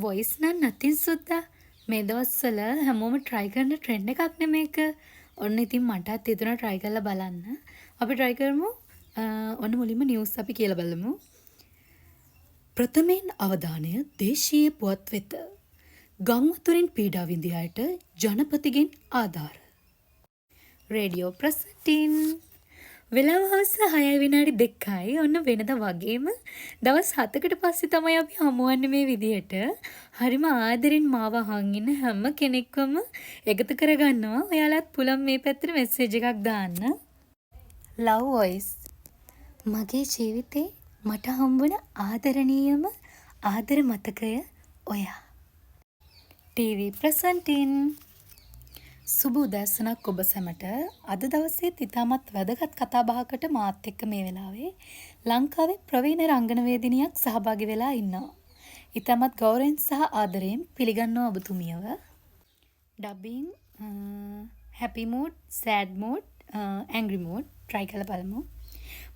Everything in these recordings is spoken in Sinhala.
වොයිස් නම් නැතින් සුද්දා මේ දවස්වල හැමෝම try කරන trend එකක් නේ මේක. ඔන්න ඉතින් මටත් හිතුණා try කරලා බලන්න. අපි try කරමු. ඔන්න මුලින්ම news අපි කියලා බලමු. ප්‍රථමයෙන් අවධානය දේශීය පුවත් වෙත. ගංවතුරින් පීඩා විඳි අයට ජනපතිගෙන් ආධාර. රේඩියෝ ප්‍රසටින් වෙලාව හවස 6:02යි. ඔන්න වෙනද වගේම දවස් 7කට පස්සේ තමයි අපි හමුවන්නේ මේ විදියට. හරිම ආදරෙන් මාව අහන් ඉන්න හැම කෙනෙක්වම එකතු කරගන්නවා. ඔයාලත් පුළුවන් මේ පැත්තට මෙසේජ් එකක් දාන්න. Love voice. මගේ ජීවිතේ මට හම්බුණ ආදරණීයම ආදර මතකය ඔයා. ටීවී ප්‍රසන්ටින් සුබ උදෑසනක් ඔබ සැමට. අද දවසේ ඉතාමත් වැදගත් කතා බහකට මාත් එක්ක මේ වෙලාවේ ලංකාවේ ප්‍රවීණ රංගනවේදිනියක් සහභාගී වෙලා ඉන්නවා. ඉතාමත් ගෞරවයෙන් සහ ආදරයෙන් පිළිගන්නවා ඔබතුමියව. ඩබින් happy mood, sad mood, angry mood try කරලා බලමු.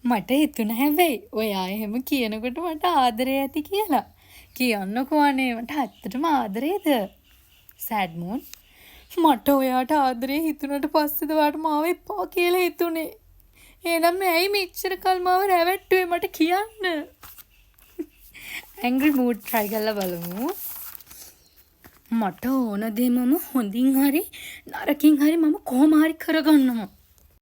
මට හිතුණා හැබැයි ඔයා එහෙම කියනකොට මට ආදරේ ඇති කියලා. කියන්නකෝ අනේ මට ඇත්තටම ආදරේද? Sad mood. මට ඔයාට ආදරේ හිතුණට පස්සේද ඔයාට මාව එපා කියලා හිතුනේ. එහෙනම් ඇයි මෙච්චර කල් මාව රැවට්ටුවේ මට කියන්න. ඇන්ග්‍රි මූඩ් try කරලා බලමු. මට ඕන දේ මම හොඳින් හරි නරකින් හරි මම කොහොම හරි කරගන්නවා.